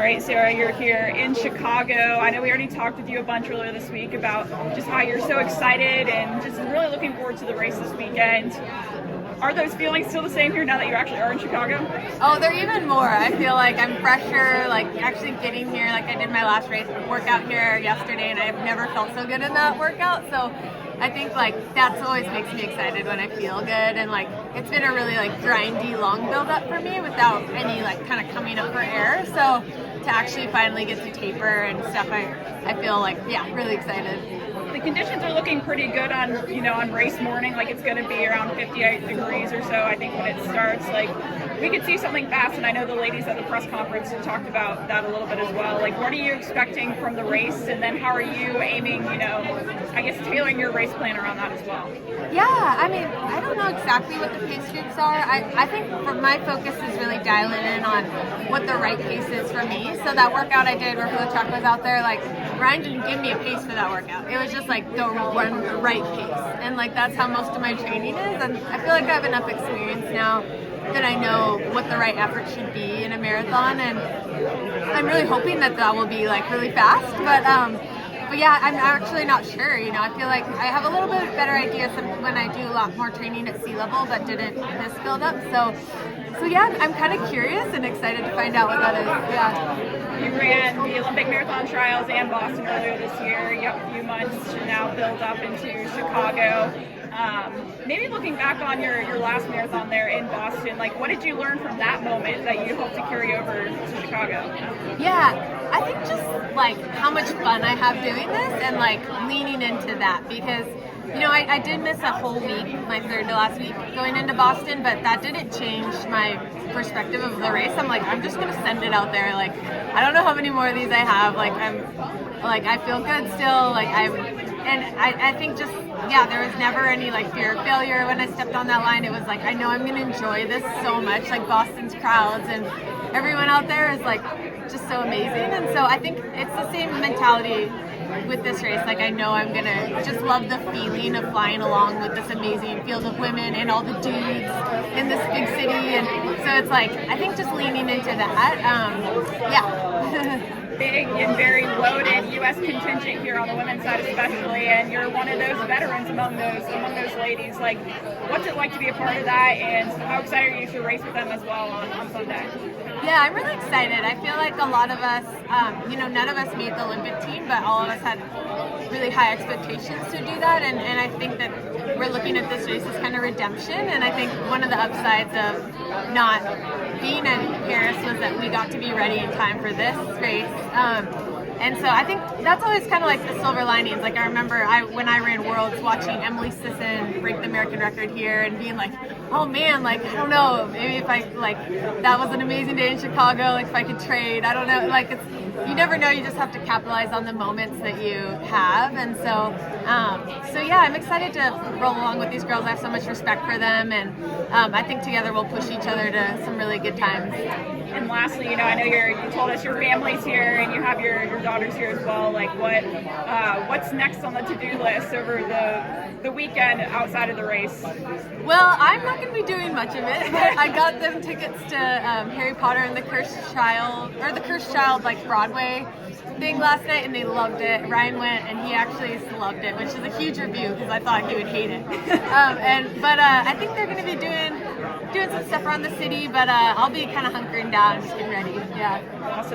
All right, Sarah, you're here in Chicago. I know we already talked with you a bunch earlier this week about just how you're so excited and just really looking forward to the race this weekend. Are those feelings still the same here now that you actually are in Chicago? Oh, they're even more. I feel like I'm fresher, like actually getting here. Like I did my last race workout here yesterday and I've never felt so good in that workout. So I think like that's always makes me excited when I feel good, and like it's been a really like grindy long build up for me without any like kind of coming up for air. So to actually finally get to taper and stuff, I feel like really excited. The conditions are looking pretty good on on race morning. Like it's going to be around 58 degrees or so. I think when it starts, like we could see something fast, and I know the ladies at the press conference talked about that a little bit as well. Like what are you expecting from the race, and then how are you aiming, I guess tailoring your race plan around that as well? Yeah, I mean, I don't know exactly what the pace groups are. I think for my focus is really dialing in on what the right pace is for me. So that workout I did where FloTrack was out there, like Ryan didn't give me a pace for that workout. It was just like go run the right pace, and like that's how most of my training is. And I feel like I have enough experience now that I know what the right effort should be in a marathon, and I'm really hoping that will be like really fast. But yeah, I'm actually not sure. I feel like I have a little bit better idea when I do a lot more training at sea level that didn't this build up. So yeah, I'm kind of curious and excited to find out what that is. Yeah. You ran the Olympic Marathon Trials and Boston earlier this year. You have a few months to now build up into Chicago. Maybe looking back on your last marathon there in Boston, like what did you learn from that moment that you hope to carry over to Chicago? Yeah, I think just like how much fun I have doing this and like leaning into that, because I did miss a whole week, my third to last week going into Boston, but that didn't change my perspective of the race. I'm like, I'm just gonna send it out there. Like I don't know how many more of these I have. I feel good still. I think just there was never any like fear of failure when I stepped on that line. It was like I know I'm gonna enjoy this so much. Like Boston's crowds and everyone out there is like just so amazing, and so I think it's the same mentality with this race. Like I know I'm gonna just love the feeling of flying along with this amazing field of women and all the dudes in this big city, and so it's like I think just leaning into that. Big and very loaded U.S. contingent here on the women's side especially, and you're one of those veterans among those ladies. Like, what's it like to be a part of that, and how excited are you to race with them as well on Sunday? Yeah, I'm really excited. I feel like a lot of us, none of us made the Olympic team, but all of us had really high expectations to do that, and I think that we're looking at this race as kind of redemption, and I think one of the upsides of not being in Paris was that we got to be ready in time for this race. And so I think that's always kind of like the silver linings. Like I remember when I ran Worlds, watching Emily Sisson break the American record here and being like, oh man, like I don't know, maybe if I that was an amazing day in Chicago, like if I could trade, I don't know, like you never know, you just have to capitalize on the moments that you have. And so yeah, I'm excited to roll along with these girls. I have so much respect for them, and I think together we'll push each other to some really good times. And lastly, I know you told us your family's here and you have your daughters here as well. Like what's next on the to-do list over the weekend outside of the race? Well, I'm not going to be doing much of it, but I got them tickets to Harry Potter and the Cursed Child like Broadway thing last night, and they loved it. Ryan went and he actually loved it, which is a huge review because I thought he would hate it. But I think they're going to be doing some stuff around the city, but I'll be kind of hunkering down, just getting ready. Yeah. Awesome.